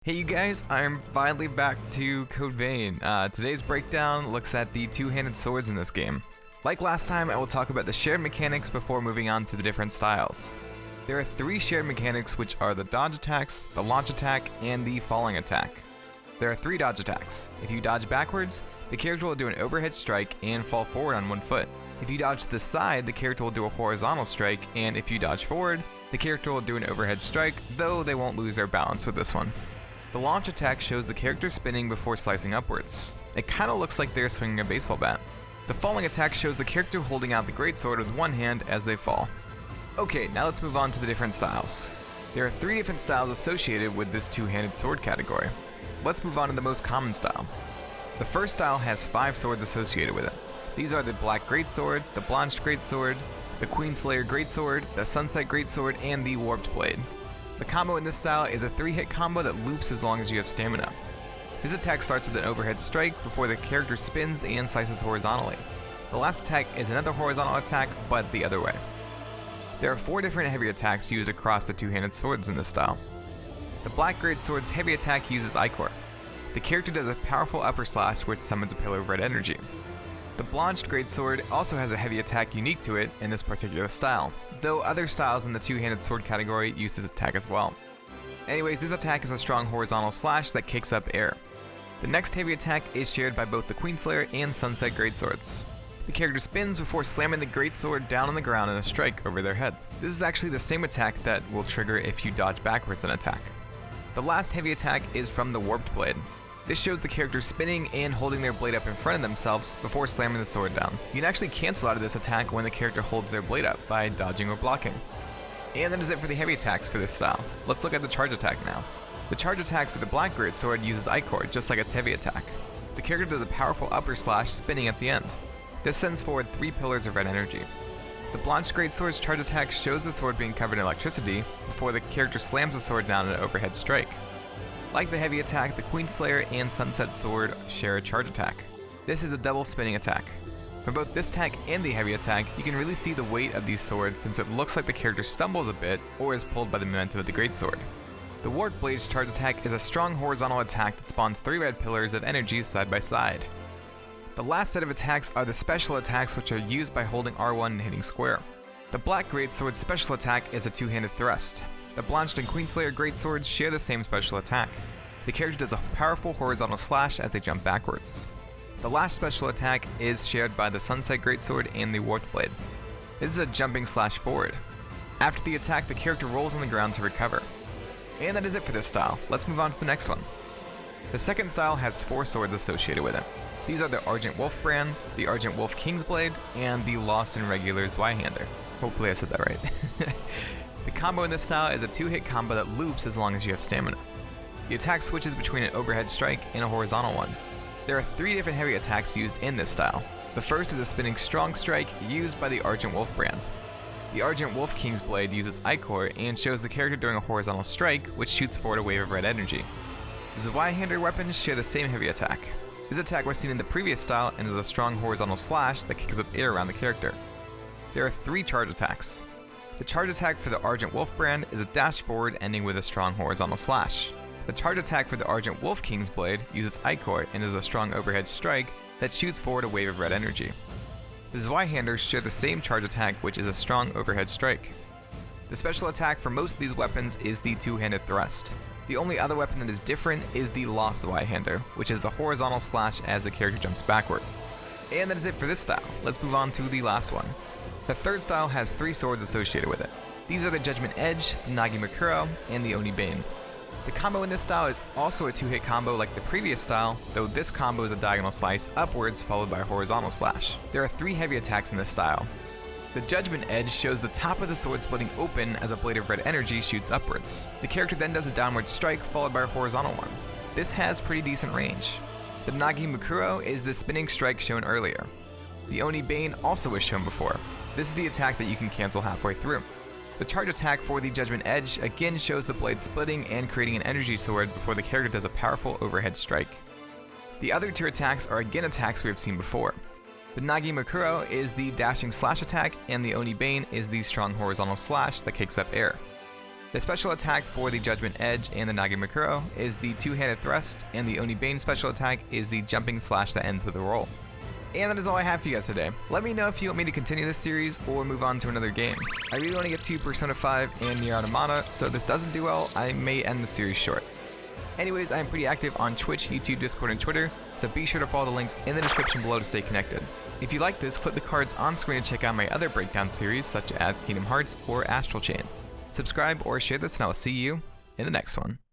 Hey you guys, I'm finally back to Code Vein. Today's breakdown looks at the two-handed swords in this game. Like last time, I will talk about the shared mechanics before moving on to the different styles. There are three shared mechanics, which are the dodge attacks, the launch attack, and the falling attack. There are three dodge attacks. If you dodge backwards, the character will do an overhead strike and fall forward on one foot. If you dodge to the side, the character will do a horizontal strike, and if you dodge forward, the character will do an overhead strike, though they won't lose their balance with this one. The launch attack shows the character spinning before slicing upwards. It kinda looks like they're swinging a baseball bat. The falling attack shows the character holding out the greatsword with one hand as they fall. Okay, now let's move on to the different styles. There are three different styles associated with this two-handed sword category. Let's move on to the most common style. The first style has 5 swords associated with it. These are the Black Greatsword, the Blanched Greatsword, the Queenslayer Greatsword, the Sunset Greatsword, and the Warped Blade. The combo in this style is a 3-hit combo that loops as long as you have stamina. This attack starts with an overhead strike before the character spins and slices horizontally. The last attack is another horizontal attack, but the other way. There are 4 different heavy attacks used across the two-handed swords in this style. The Black Greatsword's heavy attack uses Ichor. The character does a powerful upper slash which summons a pillar of red energy. The Blanched Greatsword also has a heavy attack unique to it in this particular style, though other styles in the two-handed sword category use this attack as well. Anyways, this attack is a strong horizontal slash that kicks up air. The next heavy attack is shared by both the Queenslayer and Sunset Greatswords. The character spins before slamming the Greatsword down on the ground in a strike over their head. This is actually the same attack that will trigger if you dodge backwards an attack. The last heavy attack is from the Warped Blade. This shows the character spinning and holding their blade up in front of themselves before slamming the sword down. You can actually cancel out of this attack when the character holds their blade up by dodging or blocking. And that is it for the heavy attacks for this style. Let's look at the charge attack now. The charge attack for the Black Greatsword uses Ichor, just like its heavy attack. The character does a powerful upper slash spinning at the end. This sends forward 3 pillars of red energy. The Blanched Greatsword's charge attack shows the sword being covered in electricity before the character slams the sword down in an overhead strike. Like the heavy attack, the Queenslayer and Sunset Sword share a charge attack. This is a double spinning attack. For both this attack and the heavy attack, you can really see the weight of these swords since it looks like the character stumbles a bit or is pulled by the momentum of the Greatsword. The Warped Blade's charge attack is a strong horizontal attack that spawns 3 red pillars of energy side by side. The last set of attacks are the special attacks, which are used by holding R1 and hitting square. The Black Greatsword's special attack is a 2-handed thrust. The Blanched and Queenslayer Greatswords share the same special attack. The character does a powerful horizontal slash as they jump backwards. The last special attack is shared by the Sunset Greatsword and the Warped Blade. This is a jumping slash forward. After the attack, the character rolls on the ground to recover. And that is it for this style. Let's move on to the next one. The second style has 4 swords associated with it. These are the Argent Wolf Brand, the Argent Wolf Kingsblade, and the Lost and Regular Zweihander. Hopefully I said that right. The combo in this style is a 2-hit combo that loops as long as you have stamina. The attack switches between an overhead strike and a horizontal one. There are 3 different heavy attacks used in this style. The first is a spinning strong strike used by the Argent Wolf Brand. The Argent Wolf King's Blade uses Ichor and shows the character doing a horizontal strike, which shoots forward a wave of red energy. The Zweihander weapons share the same heavy attack. This attack was seen in the previous style and is a strong horizontal slash that kicks up air around the character. There are 3 charge attacks. The charge attack for the Argent Wolf Brand is a dash forward ending with a strong horizontal slash. The charge attack for the Argent Wolf King's Blade uses Ichor and is a strong overhead strike that shoots forward a wave of red energy. The Zweihanders share the same charge attack, which is a strong overhead strike. The special attack for most of these weapons is the 2-handed thrust. The only other weapon that is different is the Lost Zweihander, which is the horizontal slash as the character jumps backwards. And that is it for this style. Let's move on to the last one. The third style has 3 swords associated with it. These are the Judgment Edge, the Nagimakuro, and the Oni Bane. The combo in this style is also a 2-hit combo like the previous style, though this combo is a diagonal slice upwards followed by a horizontal slash. There are 3 heavy attacks in this style. The Judgment Edge shows the top of the sword splitting open as a blade of red energy shoots upwards. The character then does a downward strike followed by a horizontal one. This has pretty decent range. The Nagimakuro is the spinning strike shown earlier. The Oni Bane also was shown before. This is the attack that you can cancel halfway through. The charge attack for the Judgment Edge again shows the blade splitting and creating an energy sword before the character does a powerful overhead strike. The other 2 attacks are again attacks we have seen before. The Nagimakuro is the dashing slash attack and the Oni Bane is the strong horizontal slash that kicks up air. The special attack for the Judgment Edge and the Nagimakuro is the two-handed thrust, and the Oni Bane special attack is the jumping slash that ends with a roll. And that is all I have for you guys today. Let me know if you want me to continue this series or move on to another game. I really want to get to Persona 5 and Nier Automata, so if this doesn't do well, I may end the series short. Anyways, I'm pretty active on Twitch, YouTube, Discord, and Twitter, so be sure to follow the links in the description below to stay connected. If you like this, click the cards on screen to check out my other breakdown series such as Kingdom Hearts or Astral Chain. Subscribe or share this and I will see you in the next one.